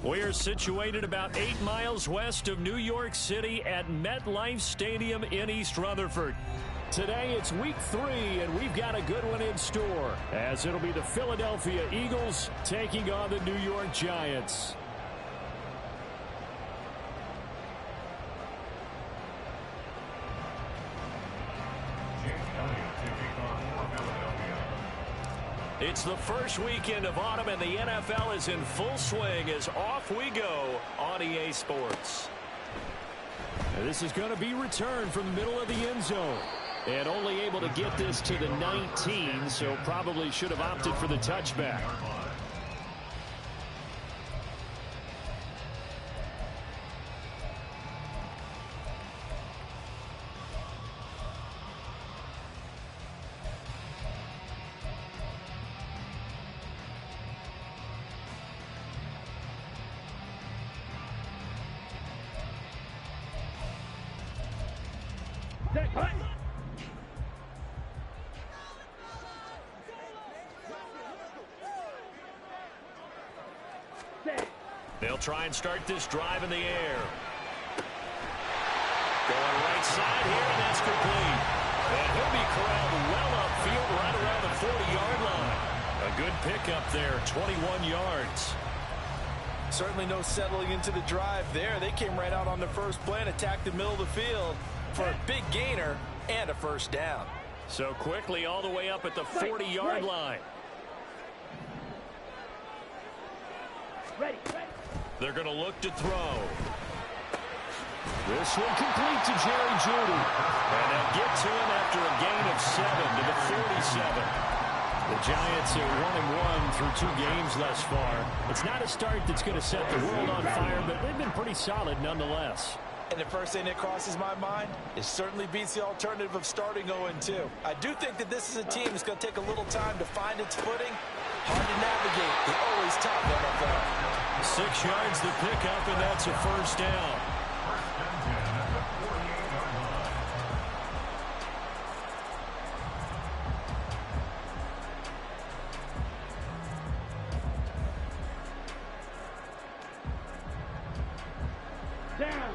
We're situated about 8 miles west of New York City at MetLife Stadium in East Rutherford. Today it's week 3, and we've got a good one in store, as it'll be the Philadelphia Eagles taking on the New York Giants. It's the first weekend of autumn, and the NFL is in full swing as off we go on EA Sports. And this is going to be returned from the middle of the end zone. And only able to get this to the 19, so probably should have opted for the touchback. They'll try and start this drive in the air. Going right side here, and that's complete. And he'll be corralled well upfield right around the 40-yard line. A good pickup there, 21 yards. Certainly no settling into the drive there. They came right out on the first play and attacked the middle of the field for a big gainer and a first down. So quickly all the way up at the 40-yard line. Ready. They're going to look to throw. This one complete to Jerry Jeudy. And they'll get to him after a gain of 7 to the 47. The Giants are 1-1 through 2 games thus far. It's not a start that's going to set the world on fire, but they've been pretty solid nonetheless. And the first thing that crosses my mind is certainly beats the alternative of starting 0-2. I do think that this is a team that's going to take a little time to find its footing. Hard to navigate. They're always tough, NFL. 6 yards the pickup, and that's a first down. Down.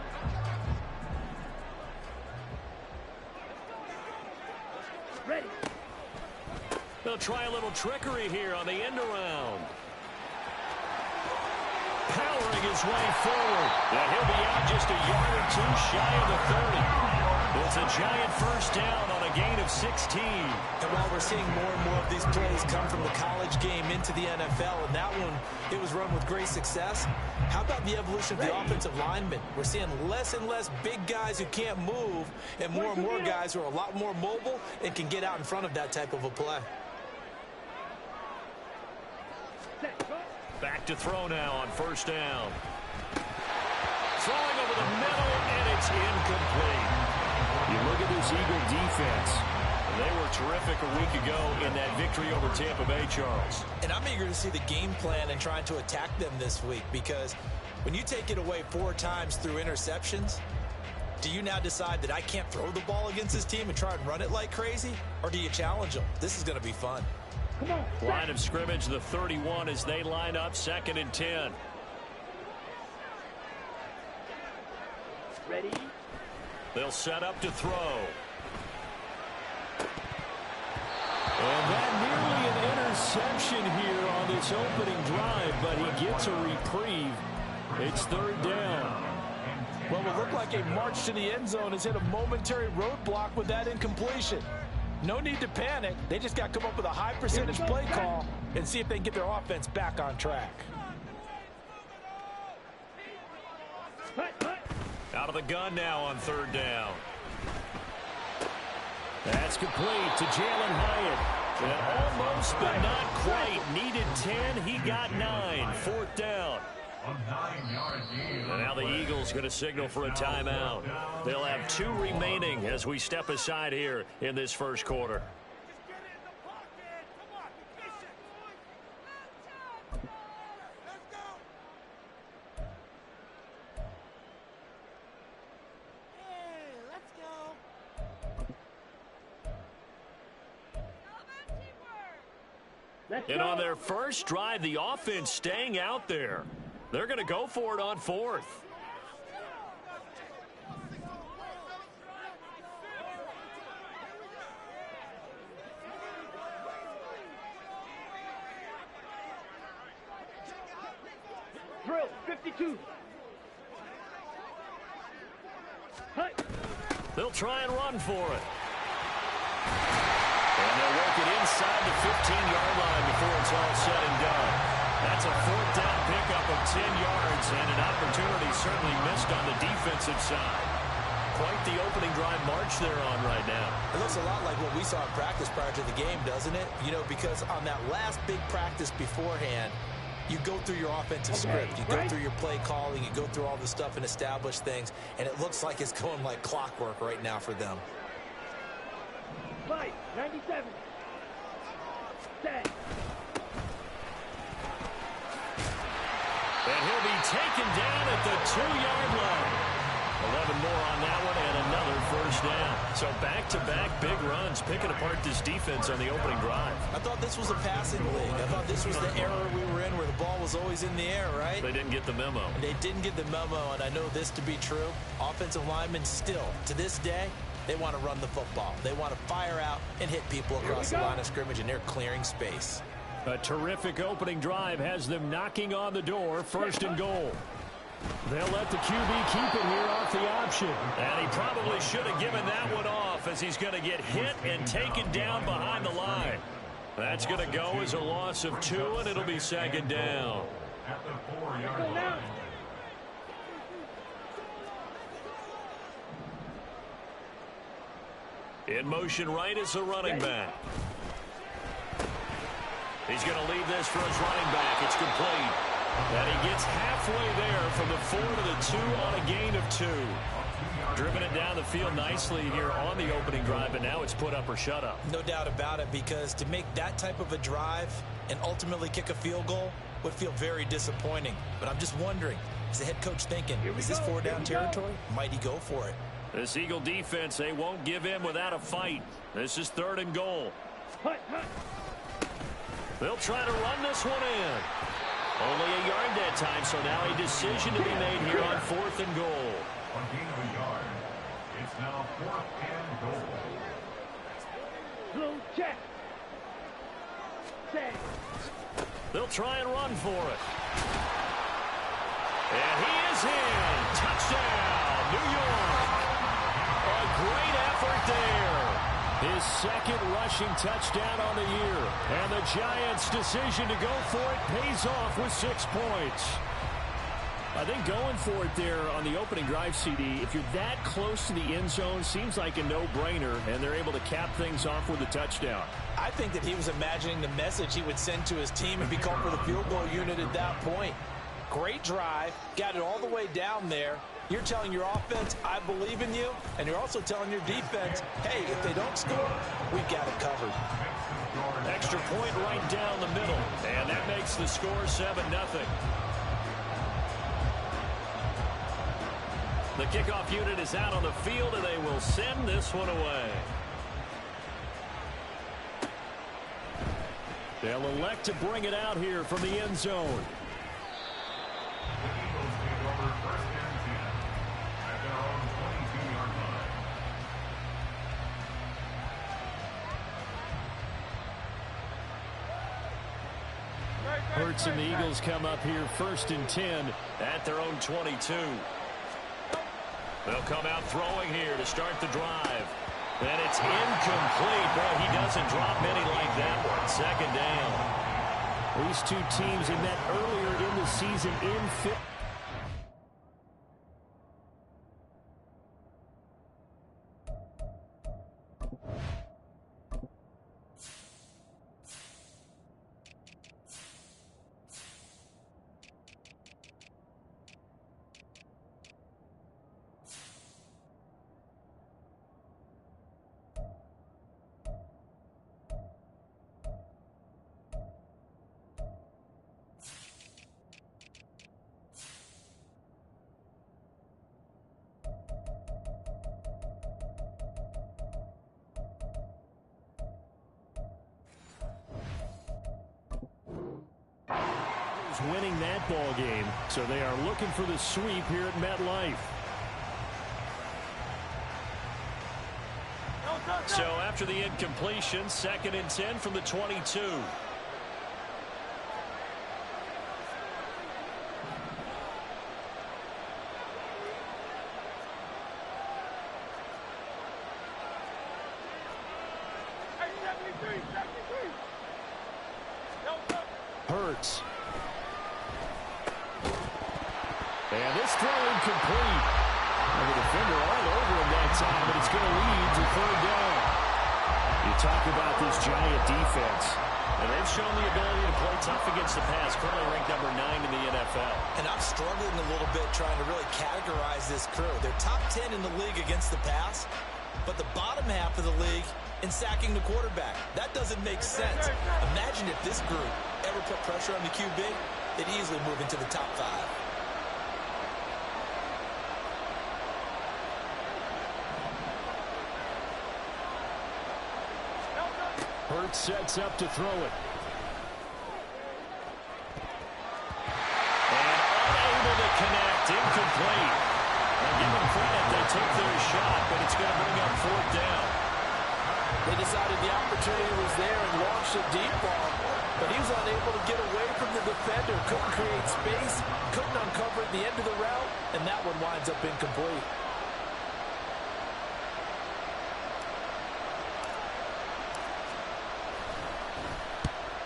Ready. They'll try a little trickery here on the end around. Powering his way forward. And he'll be out just a yard or 2 shy of the 30. It's a Giant first down on a gain of 16. And while we're seeing more and more of these plays come from the college game into the NFL, and that one, it was run with great success, how about the evolution of the offensive linemen? We're seeing less and less big guys who can't move and more guys who are a lot more mobile and can get out in front of that type of a play. Back to throw now on first down. Throwing over the middle, and it's incomplete. You look at this Eagle defense. They were terrific a week ago in that victory over Tampa Bay, Charles. And I'm eager to see the game plan and trying to attack them this week, because when you take it away 4 times through interceptions, do you now decide that I can't throw the ball against this team and try and run it like crazy? Or do you challenge them? This is going to be fun. Line of scrimmage, the 31 as they line up, 2nd and 10. Ready. They'll set up to throw. And that nearly an interception here on this opening drive, but he gets a reprieve. It's 3rd down. Well, it looked like a march to the end zone has hit a momentary roadblock with that incompletion. No need to panic. They just got to come up with a high percentage play call and see if they can get their offense back on track. Out of the gun now on 3rd down. That's complete to Jalen Hyatt. And almost, but not quite. Needed 10. He got 9. 4th down. And now the Eagles going to signal for a timeout. They'll have 2 remaining as we step aside here in this first quarter. And on their first drive, the offense staying out there. They're going to go for it on 4th. Drill, 52. Hut. They'll try and run for it. And they'll work it inside the 15-yard line before it's all said and done. That's a 4th down pickup of 10 yards, and an opportunity certainly missed on the defensive side. Quite the opening drive march they're on right now. It looks a lot like what we saw in practice prior to the game, doesn't it? You know, because on that last big practice beforehand, you go through your offensive script. You go through your play calling. You go through all the stuff and establish things. And it looks like it's going like clockwork right now for them. 5, 97. 10. And he'll be taken down at the 2-yard line. 11 more on that one and another first down. So back-to-back big runs, picking apart this defense on the opening drive. I thought this was a passing league. I thought this was the era we were in where the ball was always in the air, right? They didn't get the memo. They didn't get the memo, and I know this to be true. Offensive linemen still, to this day, they want to run the football. They want to fire out and hit people across the line of scrimmage, and they're clearing space. A terrific opening drive has them knocking on the door, 1st and goal. They'll let the QB keep it here off the option. And he probably should have given that one off, as he's going to get hit and taken down behind the line. That's going to go as a loss of 2, and it'll be 2nd down. At the 4-yard line. In motion right is the running back. He's going to leave this for his running back. It's complete. And he gets halfway there from the 4 to the 2 on a gain of 2. Driven it down the field nicely here on the opening drive, and now it's put up or shut up. No doubt about it, because to make that type of a drive and ultimately kick a field goal would feel very disappointing. But I'm just wondering, is the head coach thinking, is this 4-down territory? Might he go for it? This Eagle defense, they won't give in without a fight. This is 3rd and goal. They'll try to run this one in. Only a yard that time, so now a decision to be made here on 4th and goal. On gain of a yard, it's now 4th and goal. Slow check. Set. They'll try and run for it. And he is in. Touchdown, New York. A great effort there. His 2nd rushing touchdown on the year. And the Giants' decision to go for it pays off with 6 points. I think going for it there on the opening drive, CD, if you're that close to the end zone, seems like a no-brainer, and they're able to cap things off with a touchdown. I think that he was imagining the message he would send to his team and be called for the field goal unit at that point. Great drive, got it all the way down there. You're telling your offense, I believe in you, and you're also telling your defense, hey, if they don't score, we've got it covered. Extra point right down the middle, and that makes the score 7-0. The kickoff unit is out on the field, and they will send this one away. They'll elect to bring it out here from the end zone. The Eagles take over 1st and 10 at their own 22-yard line. Hurts and the Eagles come up here 1st and 10 at their own 22. They'll come out throwing here to start the drive. And it's incomplete. Boy, he doesn't drop many like that one. 2nd down. These two teams in that earlier in the season in fit. winning that ball game, so they are looking for the sweep here at MetLife. So after the incompletion, 2nd and 10 from the 22. Hurts. And this throw incomplete. And the defender all over him that time, but it's going to lead to 3rd down. You talk about this Giant defense. And they've shown the ability to play tough against the pass, currently ranked number 9 in the NFL. And I'm struggling a little bit trying to really categorize this crew. They're top 10 in the league against the pass, but the bottom half of the league in sacking the quarterback. That doesn't make sense. Imagine if this group ever put pressure on the QB, they'd easily move into the top 5. Hurts sets up to throw it. And unable to connect, incomplete. Now give them credit, they took their shot, but it's going to bring up 4th down. They decided the opportunity was there and launched a deep ball, but he was unable to get away from the defender, couldn't create space, couldn't uncover the end of the route, and that one winds up incomplete.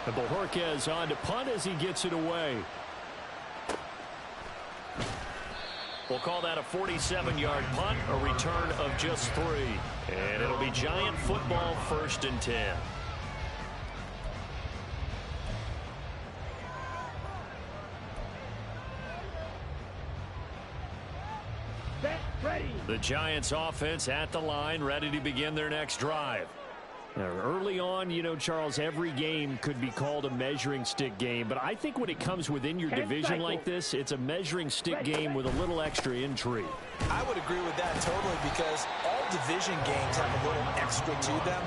And Bojorquez on to punt as he gets it away. We'll call that a 47-yard punt, a return of just 3. And it'll be Giant football, 1st and 10. Set, ready. The Giants offense at the line, ready to begin their next drive. Now, early on, you know, Charles, every game could be called a measuring stick game, but I think when it comes within your division like this, it's a measuring stick game with a little extra intrigue. I would agree with that totally, because all division games have a little extra to them.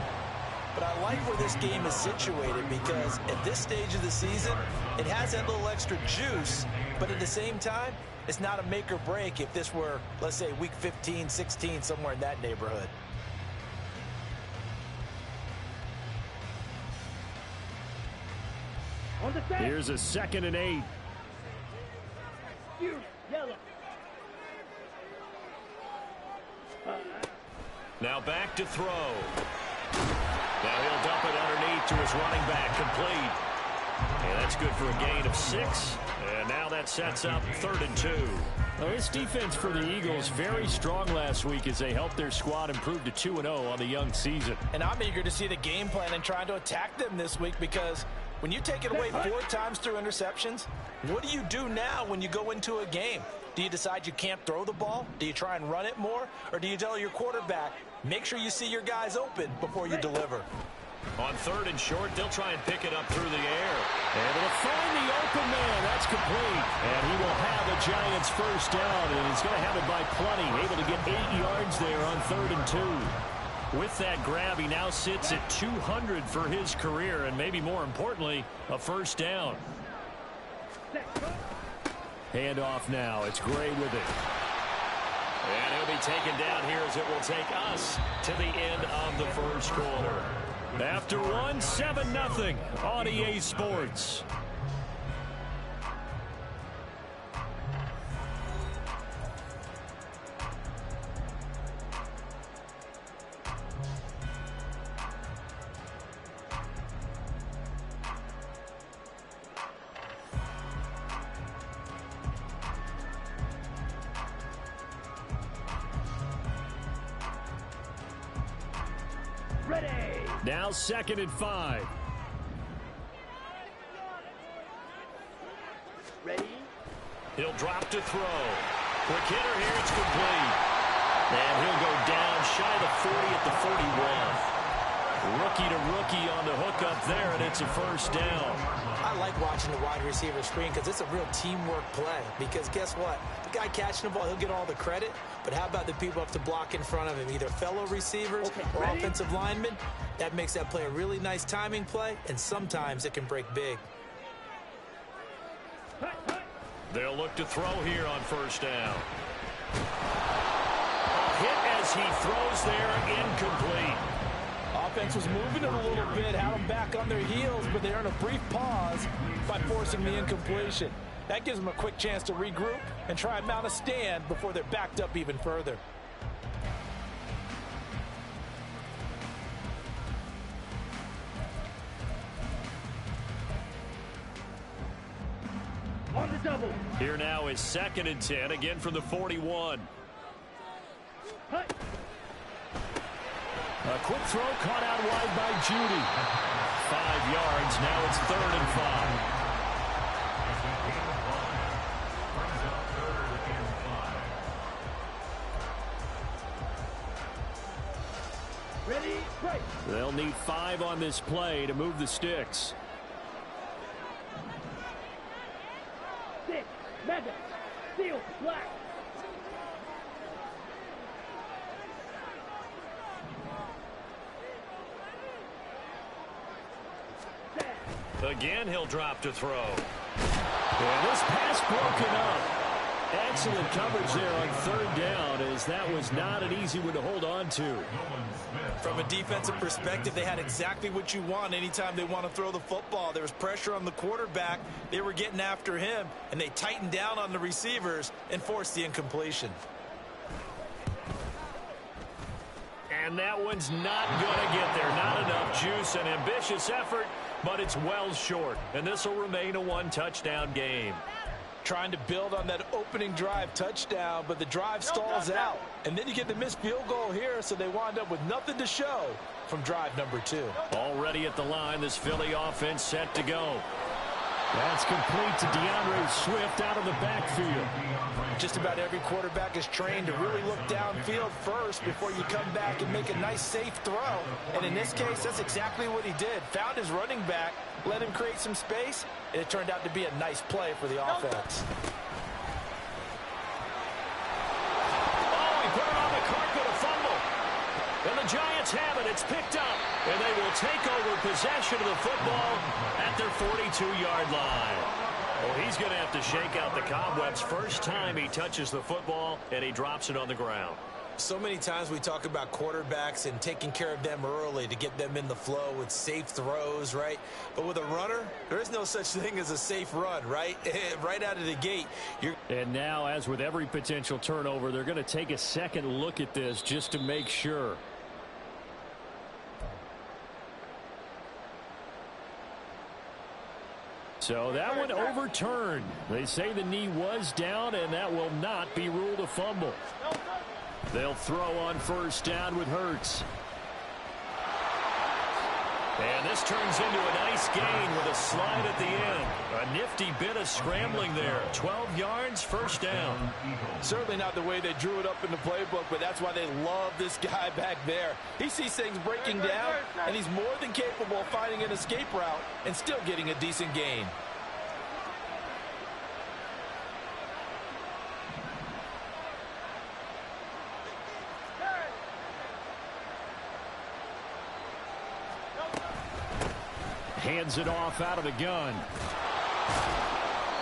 But I like where this game is situated, because at this stage of the season, it has that little extra juice, but at the same time, it's not a make or break if this were, let's say, week 15, 16, somewhere in that neighborhood. On the set. Here's a 2nd and 8. You, yellow. Now back to throw. Now he'll dump it underneath to his running back, complete. And that's good for a gain of 6. And now that sets up 3rd and 2. Well, this defense for the Eagles very strong last week as they helped their squad improve to 2-0 on the young season. And I'm eager to see the game plan and trying to attack them this week, because when you take it away 4 times through interceptions, what do you do now when you go into a game? Do you decide you can't throw the ball? Do you try and run it more? Or do you tell your quarterback, make sure you see your guys open before you deliver? On 3rd and short, they'll try and pick it up through the air. Able to find the open man. That's complete. And he will have the Giants 1st down, and he's going to have it by plenty. Able to get 8 yards there on 3rd and 2. With that grab, he now sits at 200 for his career, and maybe more importantly, a 1st down. Handoff now. It's Gray with it. And he'll be taken down here as it will take us to the end of the 1st quarter. After 7-0 on EA Sports. Ready. Now 2nd and 5. Ready. He'll drop to throw. Quick hitter here. It's complete. And he'll go down shy of the 40 at the 41. Rookie to rookie on the hook up there, and it's a 1st down. I like watching the wide receiver screen because it's a real teamwork play. Because guess what? The guy catching the ball, he'll get all the credit. But how about the people up to block in front of him, either fellow receivers or offensive linemen? That makes that play a really nice timing play, and sometimes it can break big. They'll look to throw here on first down. A hit as he throws there, incomplete. Offense was moving it a little bit, had them back on their heels, but they earned a brief pause by forcing the incompletion. That gives them a quick chance to regroup and try and mount a stand before they're backed up even further. On the double. Here now is 2nd and 10, again from the 41. Hey. A quick throw caught out wide by Judy. 5 yards, now it's 3rd and 5. Ready, right. They'll need 5 on this play to move the sticks. 6, mega, steel, black. Again, he'll drop to throw. And this pass broken up. Excellent coverage there on 3rd down, as that was not an easy one to hold on to. From a defensive perspective, they had exactly what you want anytime they want to throw the football. There was pressure on the quarterback. They were getting after him, and they tightened down on the receivers and forced the incompletion. And that one's not going to get there. Not enough juice. An ambitious effort, but it's well short. And this will remain a 1-touchdown game. Trying to build on that opening drive touchdown, but the drive stalls out. And then you get the missed field goal here, so they wind up with nothing to show from drive number 2. Already at the line, this Philly offense set to go. That's complete to DeAndre Swift out of the backfield. Just about every quarterback is trained to really look downfield first before you come back and make a nice, safe throw. And in this case, that's exactly what he did. Found his running back, let him create some space, and it turned out to be a nice play for the offense. Oh, he put it on the carpet, a fumble. And the Giants have it. It's picked up. And they will take over possession of the football at their 42-yard line. Well, he's going to have to shake out the cobwebs. First time he touches the football, and he drops it on the ground. So many times we talk about quarterbacks and taking care of them early to get them in the flow with safe throws, right? But with a runner, there is no such thing as a safe run, right? Right out of the gate. And now, as with every potential turnover, they're going to take a second look at this just to make sure. So that one overturned. They say the knee was down, and that will not be ruled a fumble. They'll throw on first down with Hurts. And this turns into a nice gain with a slide at the end. A nifty bit of scrambling there. 12 yards, first down. Certainly not the way they drew it up in the playbook, but that's why they love this guy back there. He sees things breaking down, and he's more than capable of finding an escape route and still getting a decent gain. Hands it off out of the gun.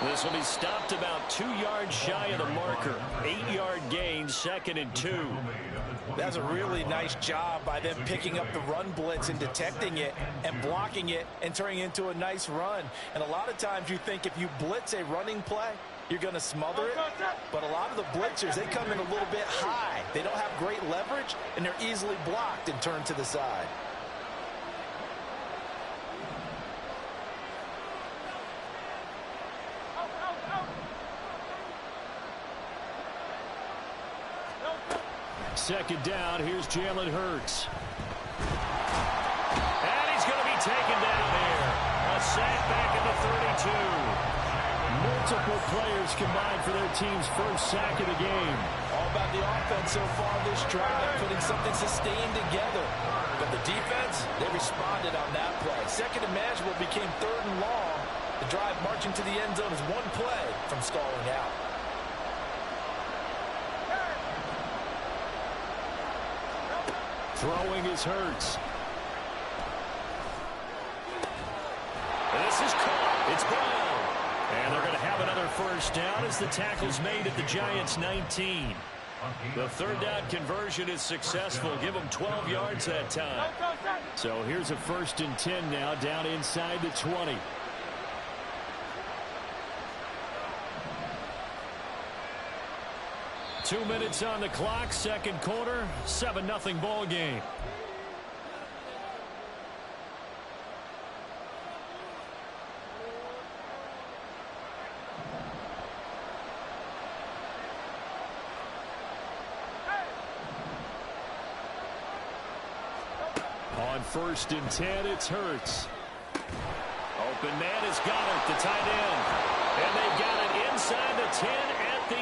This will be stopped about 2 yards shy of the marker. 8-yard gain, 2nd and 2. That's a really nice job by them picking up the run blitz and detecting it and blocking it and turning it into a nice run. And a lot of times you think if you blitz a running play, you're going to smother it. But a lot of the blitzers, they come in a little bit high. They don't have great leverage, and they're easily blocked and turned to the side. Second down, here's Jalen Hurts. And he's going to be taken down here. A sack back at the 32. Multiple players combined for their team's first sack of the game. All about the offense so far this drive, putting something sustained together. But the defense, they responded on that play. Second and manageable became 3rd and long. The drive marching to the end zone is one play from stalling out. Throwing is Hurts. This is caught. It's Brown. And they're going to have another first down as the tackle's made at the Giants' 19. The third down conversion is successful. Give them 12 yards that time. So here's a 1st and 10 now down inside the 20. Two minutes on the clock, second quarter, 7-0 ball game. On 1st and 10, it's Hurts. Open man is Goddard, the tight end. And they've got it inside the 10 at the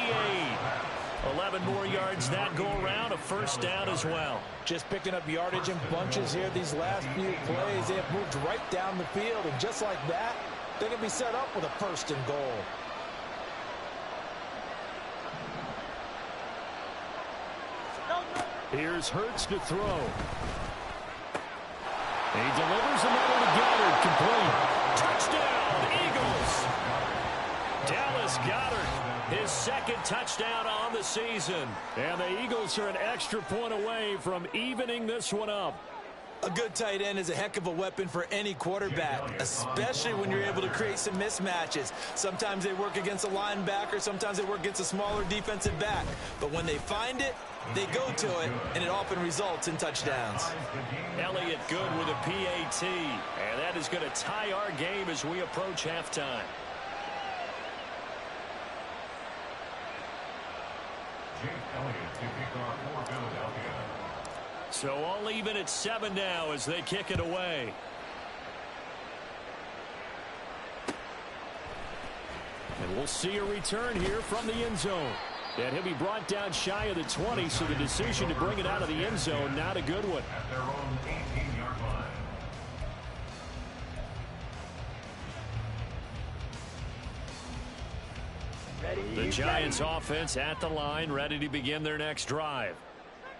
8. 11 more yards that go around, a first down as well. Just picking up yardage in bunches here these last few plays. They have moved right down the field, and just like that, they're going to be set up with a 1st and goal. Here's Hurts to throw. He delivers another to Goddard, complete. Touchdown, Eagles. Dallas Goedert, his 2nd touchdown on the season. And the Eagles are an extra point away from evening this one up. A good tight end is a heck of a weapon for any quarterback, especially when you're able to create some mismatches. Sometimes they work against a linebacker, sometimes they work against a smaller defensive back. But when they find it, they go to it, and it often results in touchdowns. Elliott good with a PAT, and that is going to tie our game as we approach halftime. So all even at 7 now as they kick it away. And we'll see a return here from the end zone. And he'll be brought down shy of the 20, so the decision to bring it out of the end zone, not a good one. At their own 18-yard line. The Giants offense at the line, ready to begin their next drive.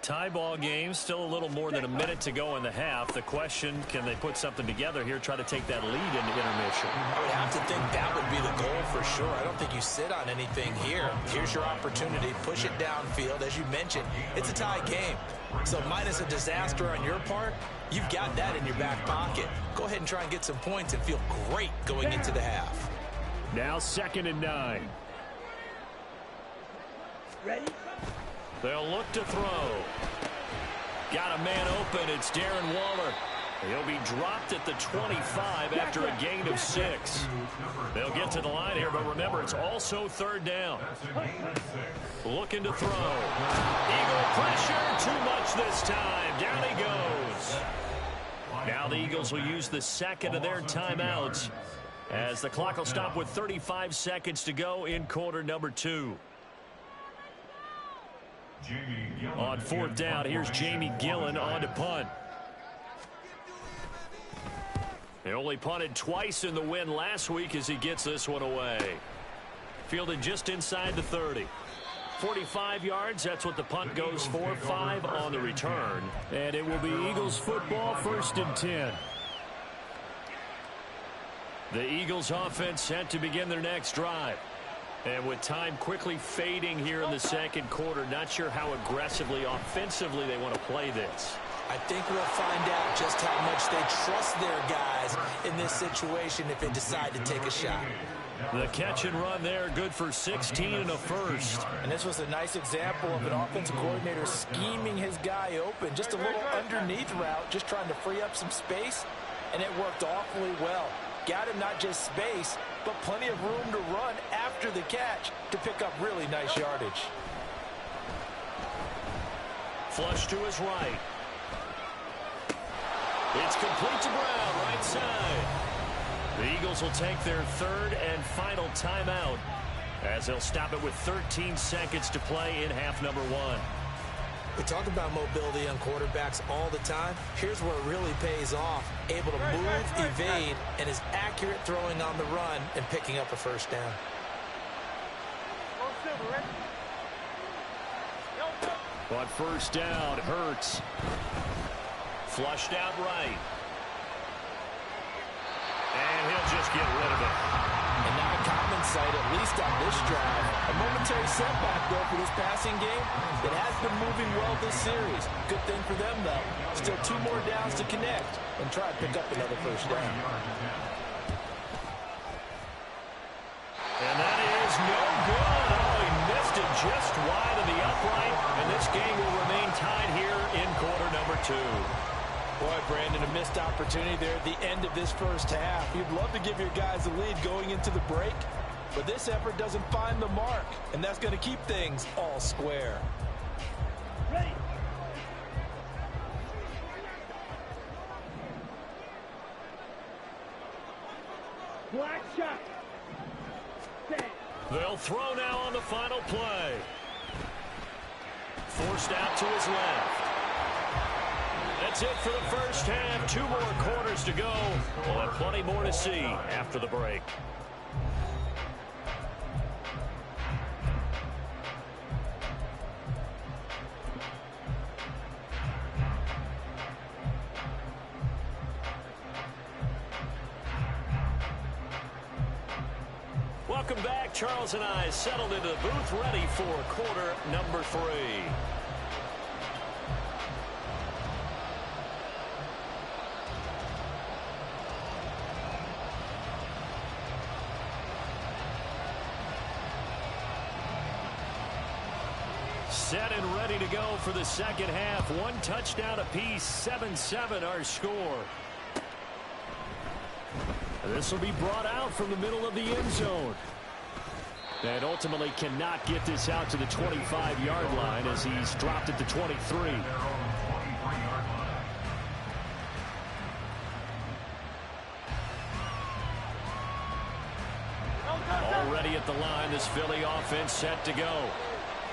Tie ball game, still a little more than a minute to go in the half. The question, can they put something together here, try to take that lead into intermission? I would have to think that would be the goal for sure. I don't think you sit on anything here. Here's your opportunity. Push it downfield. As you mentioned, it's a tie game. So minus a disaster on your part, you've got that in your back pocket. Go ahead and try and get some points and feel great going into the half. Now 2nd and 9. Ready? They'll look to throw. Got a man open. It's Darren Waller. He'll be dropped at the 25 after a gain of 6. They'll get to the line here, but remember, it's also 3rd down. Looking to throw. Eagle pressure. Too much this time. Down he goes. Now the Eagles will use the 2nd of their timeouts as the clock will stop with 35 seconds to go in quarter number 2. On 4th down, here's Jamie Gillen on to punt. They only punted twice in the win last week as he gets this one away. Fielded just inside the 30. 45 yards, that's what the punt goes for. 5 on the return. And it will be Eagles football, 1st and 10. The Eagles offense set to begin their next drive. And with time quickly fading here in the 2nd quarter, not sure how aggressively, offensively they want to play this. I think we'll find out just how much they trust their guys in this situation if they decide to take a shot. The catch and run there, good for 16 and a first. And this was a nice example of an offensive coordinator scheming his guy open. Just a little underneath route, just trying to free up some space, and it worked awfully well. Got him not just space, but plenty of room to run after the catch to pick up really nice yardage. Flush to his right. It's complete to Brown, right side. The Eagles will take their 3rd and final timeout as they'll stop it with 13 seconds to play in half number 1. We talk about mobility on quarterbacks all the time. Here's where it really pays off. Able to move, evade, and is accurate throwing on the run and picking up a first down. On 1st down, Hurts. Flushed out right. And he'll just get rid of it. And now common sight, at least on this drive. A momentary setback, though, for this passing game. It has been moving well this series. Good thing for them, though. Still 2 more downs to connect and try to pick up another first down. And that is no good. Oh, he missed it just wide of the upright. And this game will remain tied here in quarter number 2. Boy, Brandon, a missed opportunity there at the end of this first half. You'd love to give your guys a lead going into the break, but this effort doesn't find the mark, and that's going to keep things all square. Ready. Black shot. Set. They'll throw now on the final play. Forced out to his left. That's it for the first half. 2 more quarters to go. We'll have plenty more to see after the break. Welcome back. Charles and I settled into the booth, ready for quarter number 3. Set and ready to go for the second half. 1 touchdown apiece, 7-7 our score. This will be brought out from the middle of the end zone. And ultimately cannot get this out to the 25-yard line as he's dropped it to 23. Already at the line, this Philly offense set to go.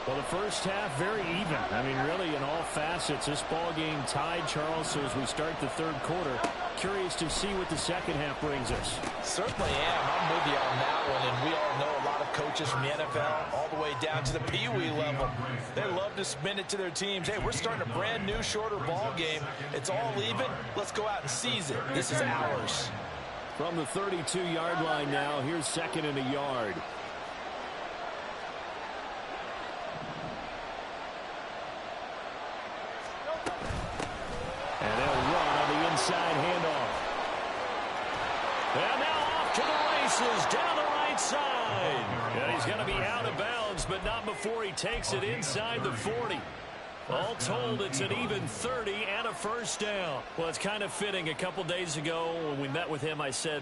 Well, the first half, very even. I mean, really, in all facets, this ball game tied, Charles. So as we start the third quarter, curious to see what the second half brings us. Certainly am. I'm with you on that one. And we all know a lot of coaches from the NFL all the way down to the Pee-wee level. They love to spin it to their teams. Hey, we're starting a brand new, shorter ball game. It's all even. Let's go out and seize it. This is ours. From the 32-yard line now, here's 2nd and a yard. And they'll run on the inside handoff. And now off to the races down the right side. And he's going to be out of bounds, but not before he takes it inside the 40. All told, it's an even 30 and a first down. Well, it's kind of fitting. A couple days ago when we met with him, I said,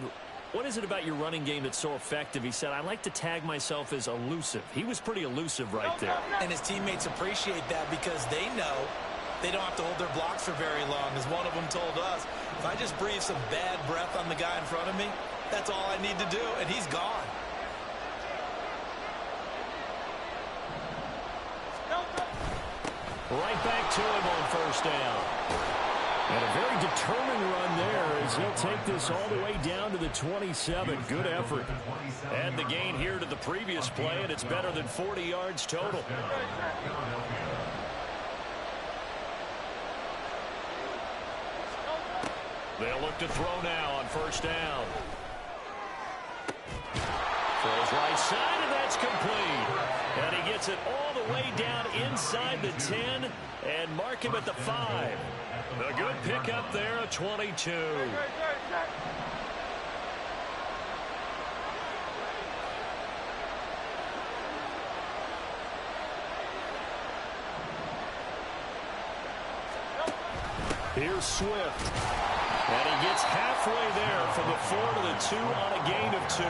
what is it about your running game that's so effective? He said, I like to tag myself as elusive. He was pretty elusive right there. And his teammates appreciate that because they know they don't have to hold their blocks for very long. As one of them told us, if I just breathe some bad breath on the guy in front of me, that's all I need to do, and he's gone. Right back to him on first down. And a very determined run there as he'll take this all the way down to the 27. Good effort. Add the gain here to the previous play, and it's better than 40 yards total. They'll look to throw now on first down. Throws right side, and that's complete. And he gets it all the way down inside the 10 and mark him at the 5. A good pickup there, a 22. Here's Swift. And he gets halfway there from the 4 to the 2 on a gain of 2.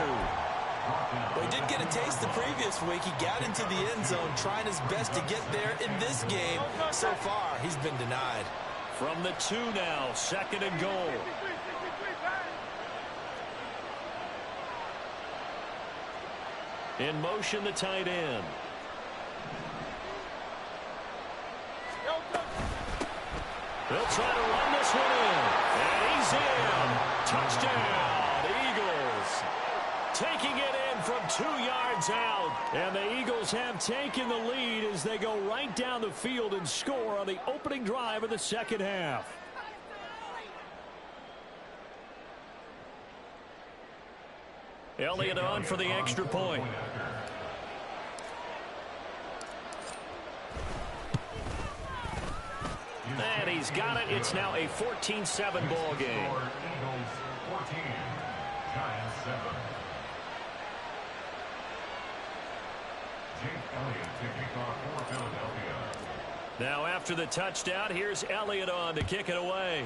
Well, he did get a taste the previous week. He got into the end zone trying his best to get there in this game. So far, he's been denied. From the 2 now, 2nd and goal. In motion, the tight end. They'll try to run this one in. And he's in. Touchdown, Eagles. Taking it in from 2 yards out. And the Eagles have taken the lead as they go right down the field and score on the opening drive of the second half. Elliott on for the extra point. And he's got it. It's now a 14-7 ball game. Eagles 14, Giants 7. Jake Elliott to kick off for Philadelphia. Now after the touchdown, here's Elliott on to kick it away.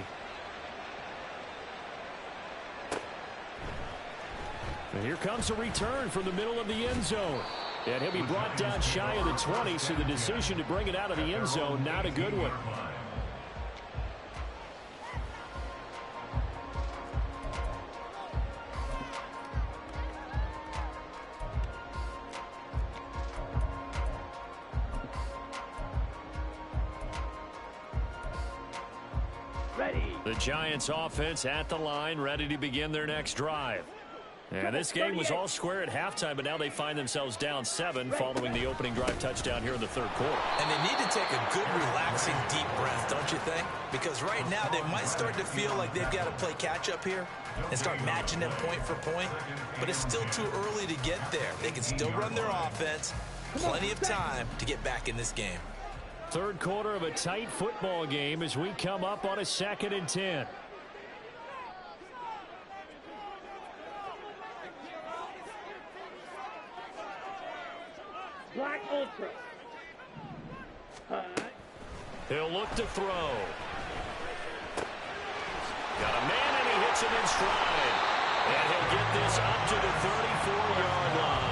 And here comes a return from the middle of the end zone. And he'll be brought down shy of the 20, so the decision to bring it out of the end zone, not a good one. The Giants offense at the line, ready to begin their next drive. And this game was all square at halftime, but now they find themselves down 7 following the opening drive touchdown here in the third quarter. And they need to take a good, relaxing, deep breath, don't you think? Because right now they might start to feel like they've got to play catch-up here and start matching them point for point. But it's still too early to get there. They can still run their offense. Plenty of time to get back in this game. Third quarter of a tight football game as we come up on a 2nd and 10. Black Ultra. He'll look to throw. Got a man and he hits him in stride. And he'll get this up to the 34-yard line.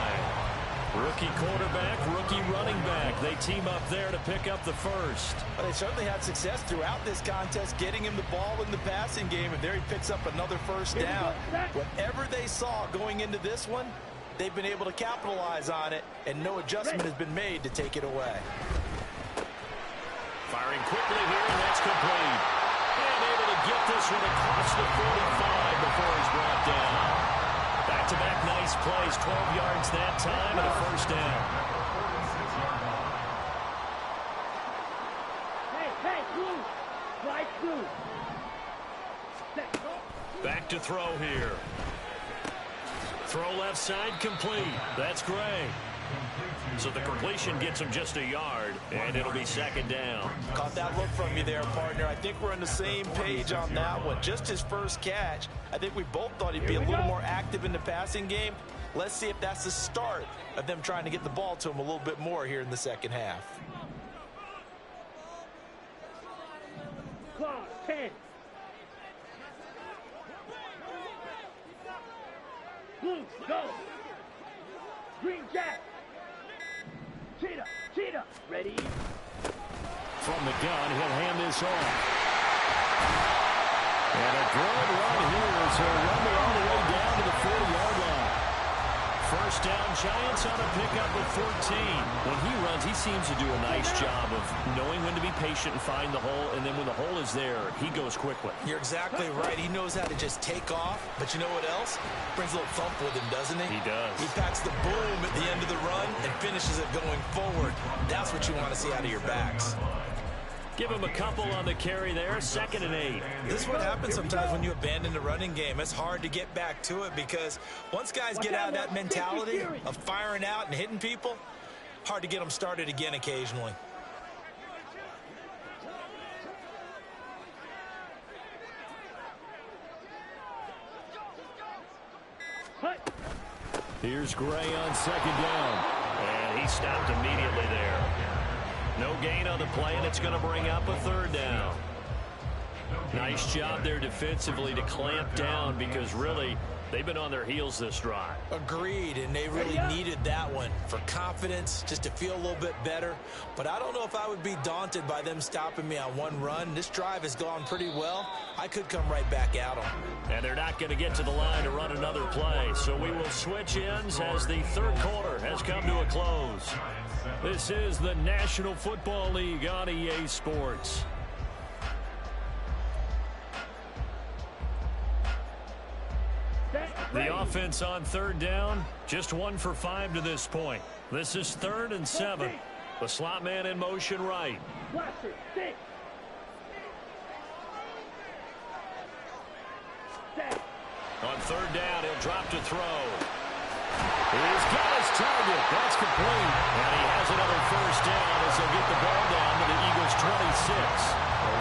Rookie quarterback, rookie running back. They team up there to pick up the first. Well, they certainly had success throughout this contest, getting him the ball in the passing game, and there he picks up another first down. Whatever they saw going into this one, they've been able to capitalize on it, and no adjustment has been made to take it away. Firing quickly here, and that's complete. And able to get this one across the 45 before he's brought down. Back-to-back nice plays, 12 yards that time, and a first down. Hey, blue. Fly blue. Back to throw here. Throw left side complete. That's Gray. So the completion gets him just a yard, and it'll be 2nd down. Caught that look from you there, partner. I think we're on the same page on that one. Just his first catch. I think we both thought he'd be a little more active in the passing game. Let's see if that's the start of them trying to get the ball to him a little bit more here in the second half. Claw, 10. Blue, go. Green Jack. Cheetah, ready? From the gun, he'll hand this off. And a good run here as he'll run it all the way down to the 40-yard line. First down, Giants on a pickup of 14. When he runs, he seems to do a nice job of knowing when to be patient and find the hole, and then when the hole is there, he goes quickly. You're exactly right. He knows how to just take off, but you know what else? Brings a little thump with him, doesn't he? He does. He packs the boom at the end of the run and finishes it going forward. That's what you want to see out of your backs. Give him a couple on the carry there, 2nd and 8. This is what happens sometimes when you abandon the running game. It's hard to get back to it because once guys get out of that mentality of firing out and hitting people, hard to get them started again occasionally. Here's Gray on 2nd down. And he stopped immediately there. No gain on the play, and it's going to bring up a 3rd down. Nice job there defensively to clamp down because really they've been on their heels this drive. Agreed, and they really needed that one for confidence, just to feel a little bit better. But I don't know if I would be daunted by them stopping me on one run. This drive has gone pretty well. I could come right back at them. And they're not going to get to the line to run another play. So we will switch ends as the third quarter has come to a close. This is the National Football League on EA Sports. The offense on 3rd down, just 1 for 5 to this point. This is 3rd and 7. The slot man in motion right. On 3rd down, he'll drop to throw. He's got his target. That's complete. And he has another first down as they'll get the ball down to the Eagles' 26.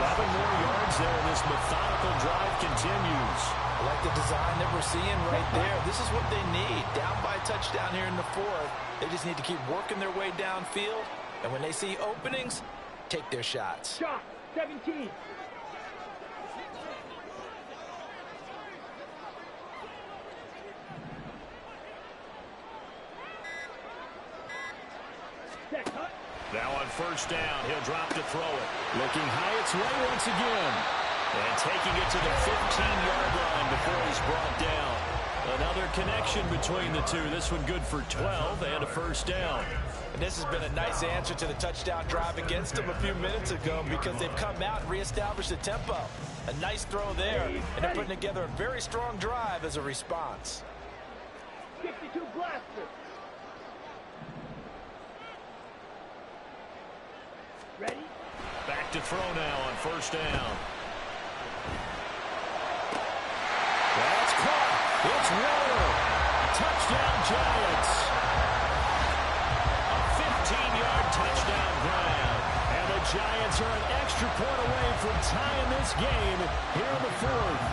11 more yards there, and this methodical drive continues. I like the design that we're seeing right there. This is what they need. Down by a touchdown here in the fourth. They just need to keep working their way downfield. And when they see openings, take their shots. Shot, 17. Now on first down, he'll drop to throw it. Looking high its way once again. And taking it to the 15-yard line before he's brought down. Another connection between the two. This one good for 12 and a first down. And this has been a nice answer to the touchdown drive against them a few minutes ago because they've come out and reestablished the tempo. A nice throw there, and they're putting together a very strong drive as a response. 52 blaster. Ready? Back to throw now on first down. That's caught. It's Waller. Touchdown Giants. A 15-yard touchdown grab. And the Giants are an extra point away from tying this game here in the fourth.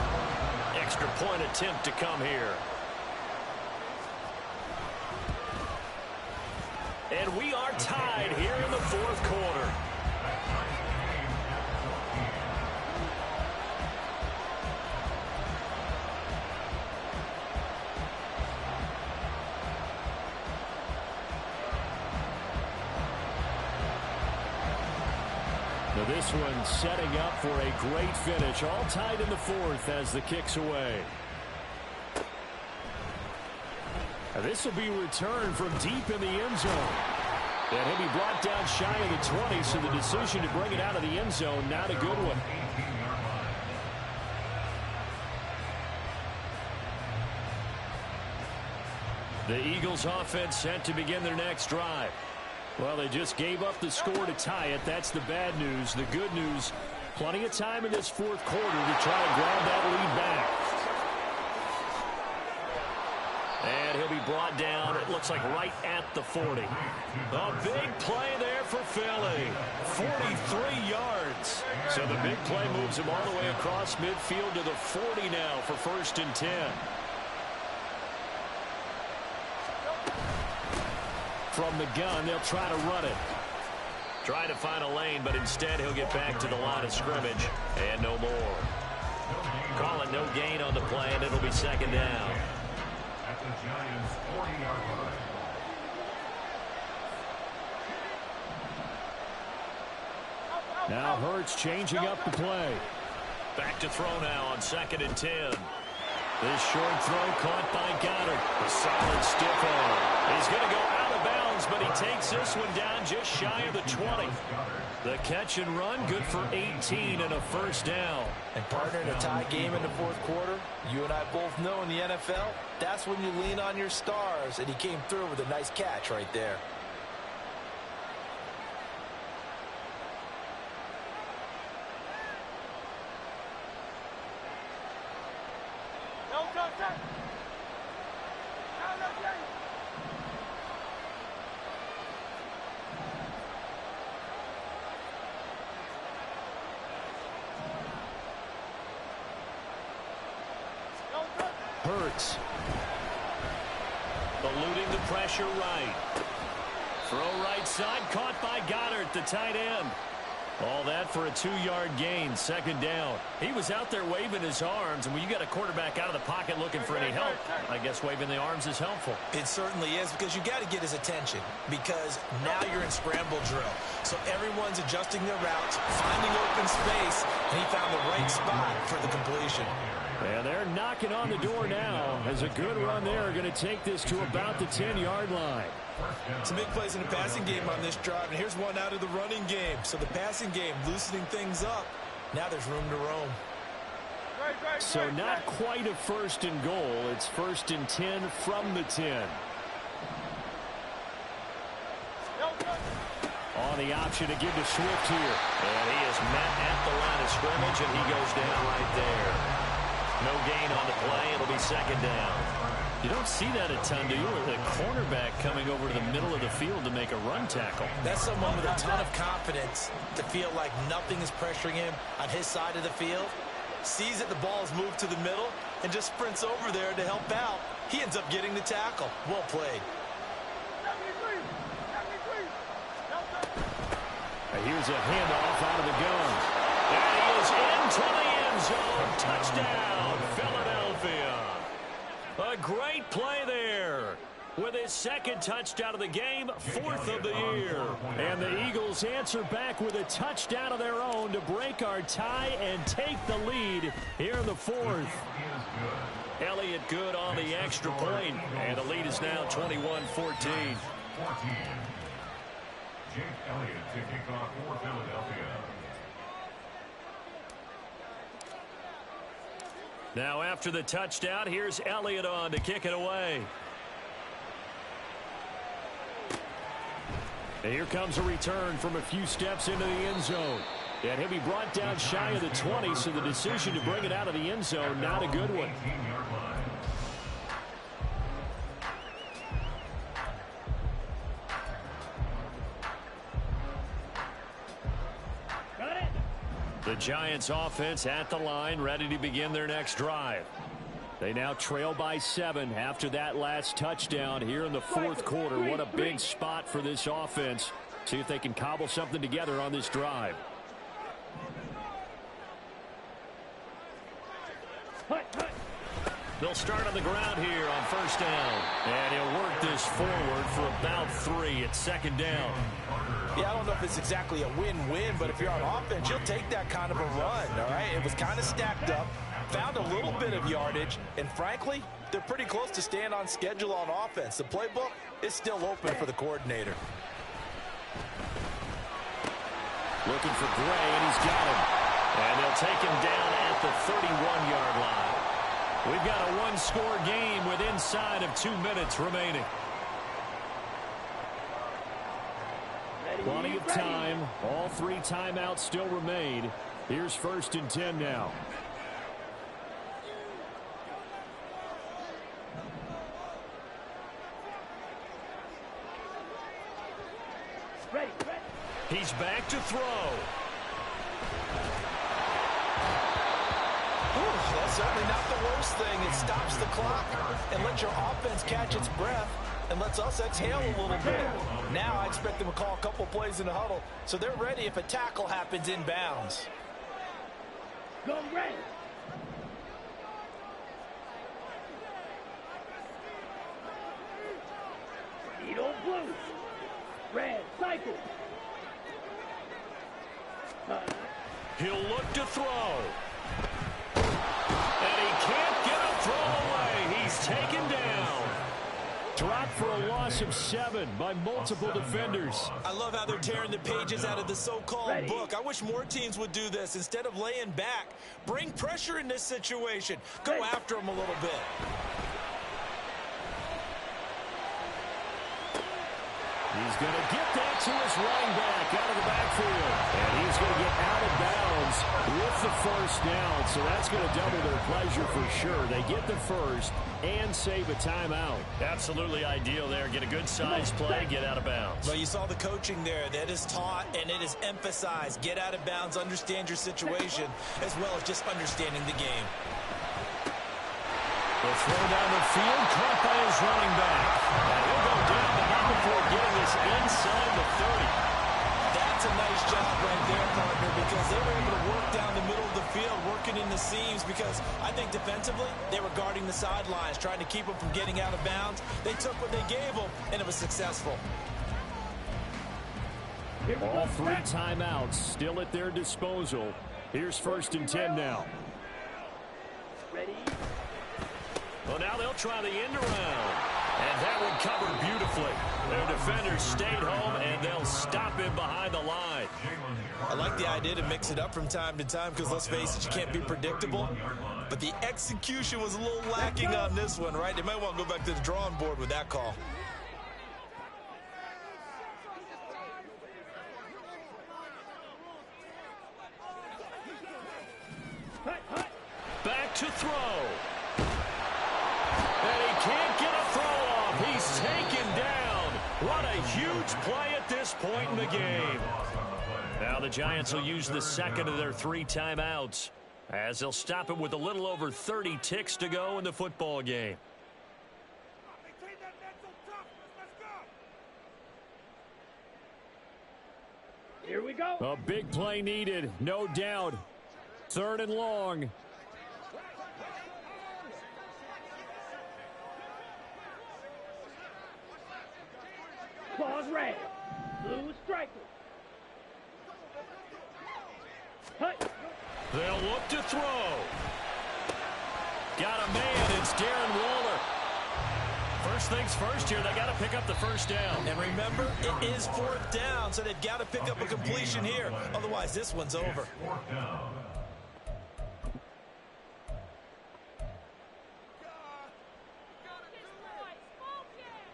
Extra point attempt to come here. And we are tied here in the fourth quarter. Now this one setting up for a great finish. All tied in the fourth as the kick's away. Now this will be returned from deep in the end zone. And he'll be brought down shy of the 20, so the decision to bring it out of the end zone, not a good one. The Eagles offense set to begin their next drive. Well, they just gave up the score to tie it. That's the bad news. The good news, plenty of time in this fourth quarter to try and grab that lead back. And he'll be brought down, it looks like right at the 40. A big play there for Philly. 43 yards. So the big play moves him all the way across midfield to the 40 now for first and 10. From the gun, they'll try to run it. Try to find a lane, but instead he'll get back to the line of scrimmage. And no more. Call it no gain on the play, and it'll be second down. At the Giants' 40-yard line. Now Hurts changing up the play. Back to throw now on second and 10. This short throw caught by Goddard. A solid stiff arm. He's going to go out of bounds, but he takes this one down just shy of the 20. The catch and run, good for 18 and a first down. And partner, in a tie game in the fourth quarter, you and I both know in the NFL, that's when you lean on your stars, and he came through with a nice catch right there. Hurts. Eluding the pressure right. Throw right side, caught by Goddard, the tight end. All that for a 2-yard gain, second down. He was out there waving his arms, and when you got a quarterback out of the pocket looking for any help, I guess waving the arms is helpful. It certainly is, because you got to get his attention, because now you're in scramble drill. So everyone's adjusting their routes, finding open space, and he found the right spot for the completion. And they're knocking on the door now as a good run there are going to take this to about the 10-yard line. Some big plays in the passing game on this drive, and here's one out of the running game. So the passing game loosening things up. Now there's room to roam. So not quite a first and goal. It's first and 10 from the 10. On the option to give to Swift here. And he is met at the line of scrimmage, and he goes down right there. No gain on the play. It'll be second down. You don't see that a ton, do you? With a cornerback coming over to the middle of the field to make a run tackle. That's someone with a ton of confidence to feel like nothing is pressuring him on his side of the field. Sees that the ball is moved to the middle and just sprints over there to help out. He ends up getting the tackle. Well played. Here's a handoff out of the gun. And he is into the end zone. Touchdown, Philadelphia. A great play there. With his second touchdown of the game, fourth of the year. And the Eagles answer back with a touchdown of their own to break our tie and take the lead here in the fourth. Elliott good on the extra point, and the lead is now 21-14. Jake Elliott to kick off for Philadelphia. Now after the touchdown, here's Elliott on to kick it away. And here comes a return from a few steps into the end zone. And he'll be brought down shy of the 20, so the decision to bring it out of the end zone, not a good one. The Giants offense at the line, ready to begin their next drive. They now trail by 7 after that last touchdown here in the fourth quarter. What a big spot for this offense. See if they can cobble something together on this drive. They'll start on the ground here on first down. And he'll work this forward for about 3. It's second down. Yeah, I don't know if it's exactly a win-win, but if you're on offense, you'll take that kind of a run, all right? It was kind of stacked up, found a little bit of yardage, and frankly, they're pretty close to staying on schedule on offense. The playbook is still open for the coordinator. Looking for Gray, and he's got him. And they'll take him down at the 31-yard line. We've got a one-score game with inside of 2 minutes remaining. Plenty of time. All 3 timeouts still remain. Here's first and 10 now. Ready. He's back to throw. That's certainly not the worst thing. It stops the clock and lets your offense catch its breath and lets us exhale a little bit. Now I expect them to call a couple plays in the huddle so they're ready if a tackle happens inbounds. Go red. Needle blue. Red cycle. He'll look to throw. And he can't get a throw away. He's taken down. Dropped for a loss of 7 by multiple defenders. I love how they're tearing the pages out of the so-called book. I wish more teams would do this instead of laying back. Bring pressure in this situation. Go after them a little bit. He's going to get that to his running back out of the backfield. And he's going to get out of bounds with the first down. So that's going to double their pleasure for sure. They get the first and save a timeout. Absolutely ideal there. Get a good size play, get out of bounds. Well, you saw the coaching there. That is taught and it is emphasized. Get out of bounds, understand your situation, as well as just understanding the game. They'll throw down the field, caught by his running back. And he'll go down the not before getting this inside the 30. That's a nice job right there, partner, because they were able to work down the middle of the field, working in the seams, because I think defensively, they were guarding the sidelines, trying to keep them from getting out of bounds. They took what they gave them, and it was successful. All 3 timeouts still at their disposal. Here's first and 10 now. Ready. Well, now they'll try the end around. And that one covered beautifully. Their defenders stayed home, and they'll stop him behind the line. I like the idea to mix it up from time to time because, let's face it, you can't be predictable. But the execution was a little lacking on this one, right? They might want to go back to the drawing board with that call. Back to throw. huge play at this point in the game. Now the Giants will use the second of their 3 timeouts, as they'll stop it with a little over 30 ticks to go in the football game. Here we go. A big play needed, no doubt. 3rd and long. Claws red. Blue striker. Hut. They'll look to throw. Got a man. It's Darren Waller. First things first here, they got to pick up the first down. And remember, it is 4th down, so they've got to pick up a completion here. Otherwise, this one's over. 4th down.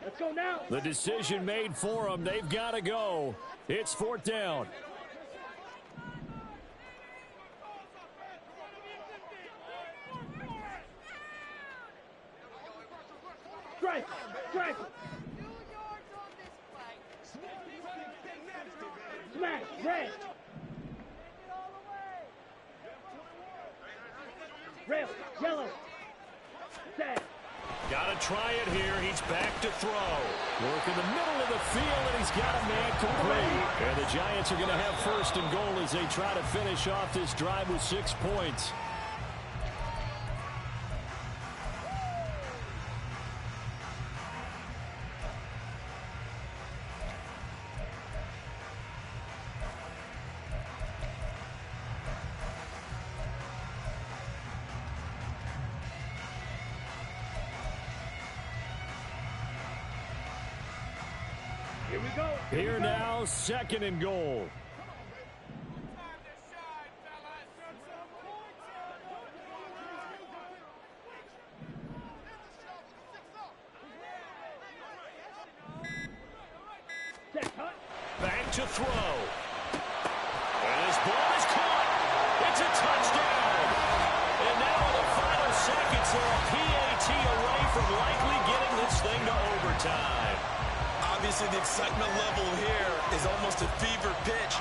Let's go now. The decision made for them. They've got to go. It's 4th down. Strike. Strike. Smash. Red. Rail. Yellow. Sad. Got to try it here. He's back to throw. Work in the middle of the field, and he's got a man complete. And the Giants are going to have 1st and goal as they try to finish off this drive with 6 points. Here we go. Here now, 2nd and goal. Back to throw. And his ball is caught. It's a touchdown. And now in the final seconds, they're a PAT away from likely getting this thing to overtime. Obviously, the excitement level here is almost a fever pitch.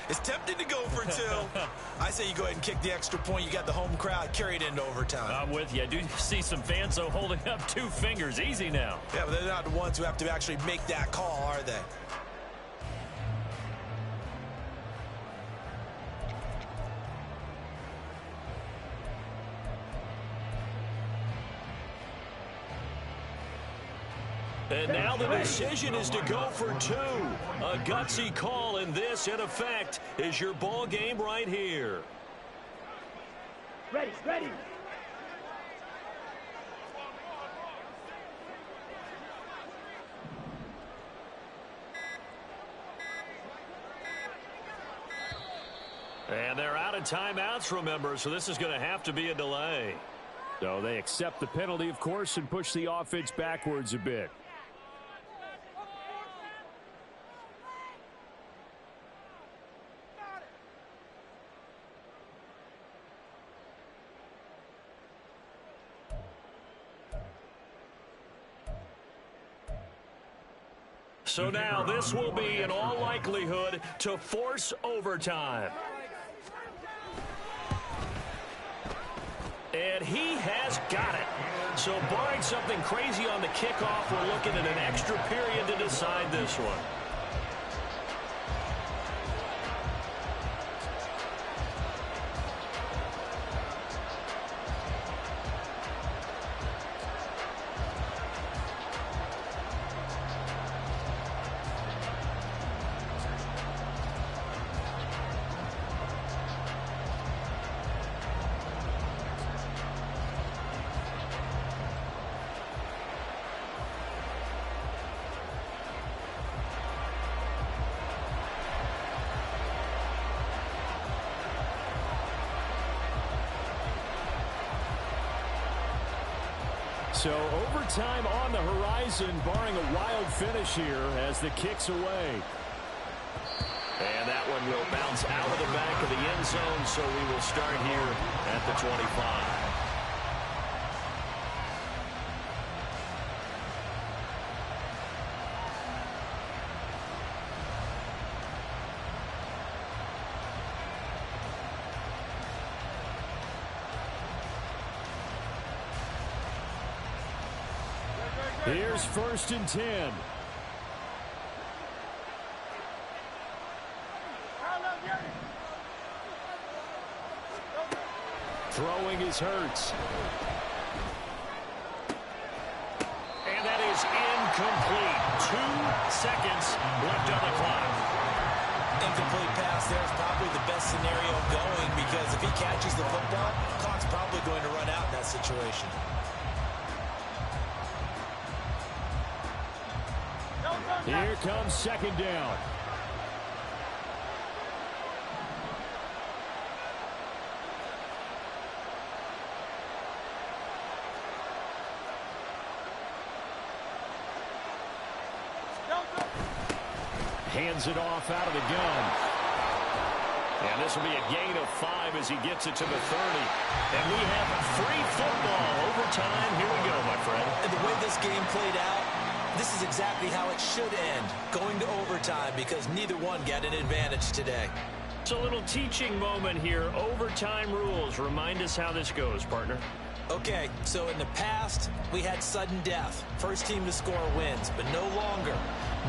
It's tempting to go for two. I say you go ahead and kick the extra point. You got the home crowd carried into overtime. I'm with you. I do see some fans, though, holding up 2 fingers. Easy now. Yeah, but they're not the ones who have to actually make that call, are they? And now the decision is to go for 2. A gutsy call, and this, in effect, is your ball game right here. Ready, ready. And they're out of timeouts, remember, so this is going to have to be a delay. So they accept the penalty, of course, and push the offense backwards a bit. So now this will be, in all likelihood, to force overtime. And he has got it. So barring something crazy on the kickoff, we're looking at an extra period to decide this one. So overtime on the horizon, barring a wild finish here as the kick's away. And that one will bounce out of the back of the end zone, so we will start here at the 25. Here's 1st and 10. Throwing is Hurts. And that is incomplete. 2 seconds left on the clock. Incomplete pass there is probably the best scenario going, because if he catches the football, clock's probably going to run out in that situation. Here comes 2nd down. Hands it off out of the gun. And this will be a gain of 5 as he gets it to the 30. And we have free football. Overtime. Here we go, my friend. And the way this game played out, this is exactly how it should end, going to overtime, because neither one got an advantage today. It's a little teaching moment here. Overtime rules. Remind us how this goes, partner. Okay, so in the past, we had sudden death. First team to score wins, but no longer.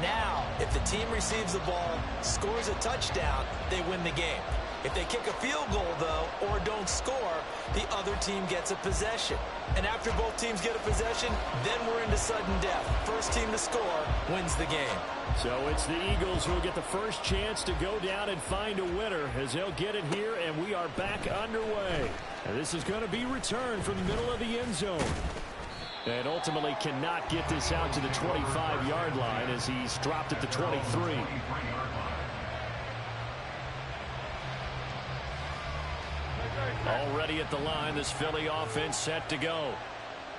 Now, if the team receives the ball, scores a touchdown, they win the game. If they kick a field goal, though, or don't score, the other team gets a possession. And after both teams get a possession, then we're into sudden death. First team to score wins the game. So it's the Eagles who will get the first chance to go down and find a winner, as they'll get it here, and we are back underway. And this is going to be returned from the middle of the end zone. And ultimately cannot get this out to the 25-yard line as he's dropped at the 23. Already at the line, this Philly offense set to go.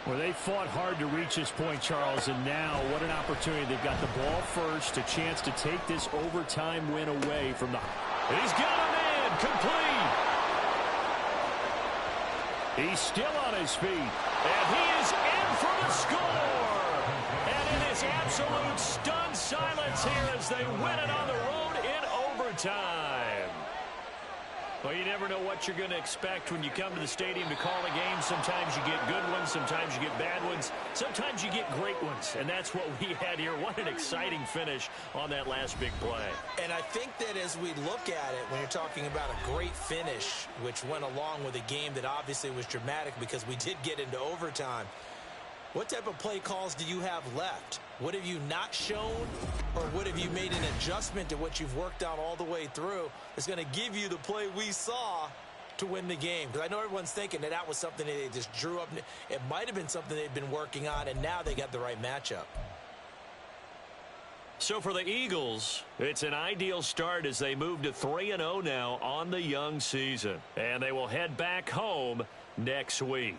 Well, they fought hard to reach this point, Charles, and now what an opportunity. They've got the ball first, a chance to take this overtime win away from the... He's got him in, complete. He's still on his feet, and he is in for the score. And it is absolute stunned silence here as they win it on the road in overtime. Well, you never know what you're going to expect when you come to the stadium to call a game. Sometimes you get good ones. Sometimes you get bad ones. Sometimes you get great ones. And that's what we had here. What an exciting finish on that last big play. And I think that as we look at it, when you're talking about a great finish, which went along with a game that obviously was dramatic because we did get into overtime, what type of play calls do you have left? What have you not shown, or what have you made an adjustment to what you've worked on all the way through that's going to give you the play we saw to win the game? Because I know everyone's thinking that was something that they just drew up. It might have been something they've been working on, and now they got the right matchup. So for the Eagles, it's an ideal start as they move to 3-0 now on the young season. And they will head back home next week.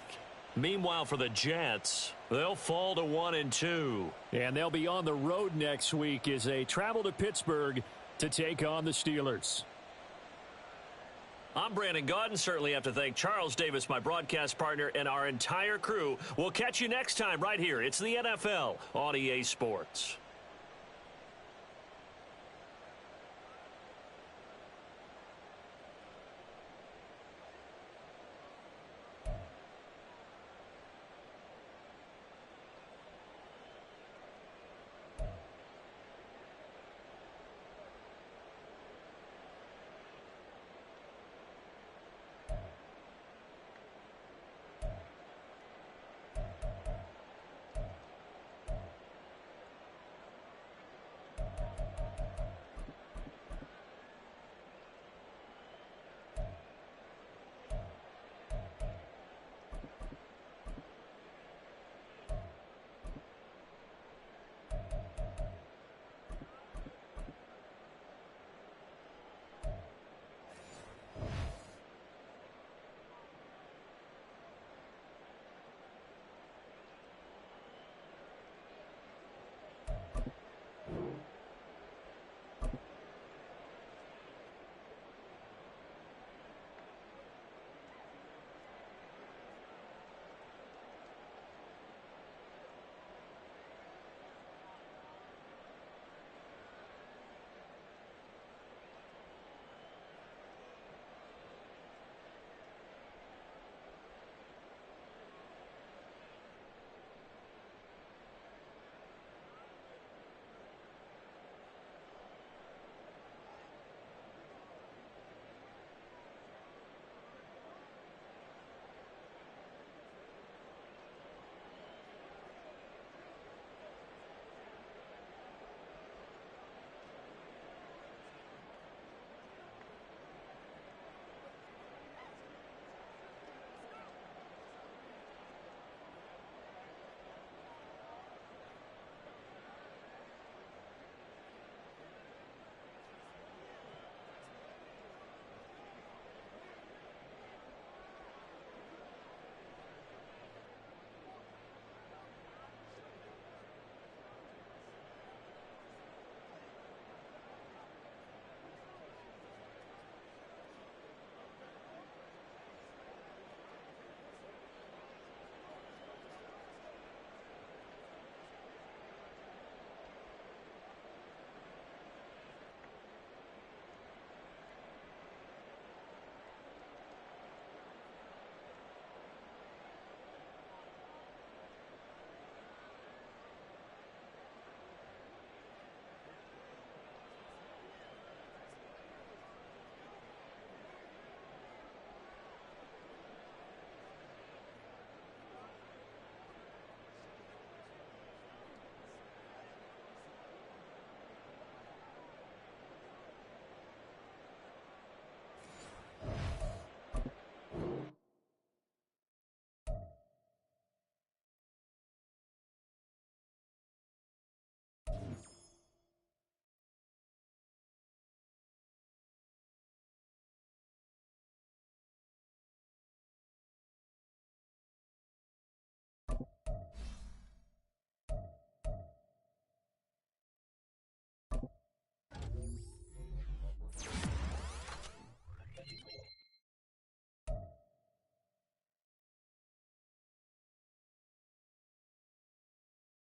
Meanwhile, for the Jets, they'll fall to 1-2. And they'll be on the road next week as they travel to Pittsburgh to take on the Steelers. I'm Brandon Gaudin. Certainly have to thank Charles Davis, my broadcast partner, and our entire crew. We'll catch you next time right here. It's the NFL on EA Sports.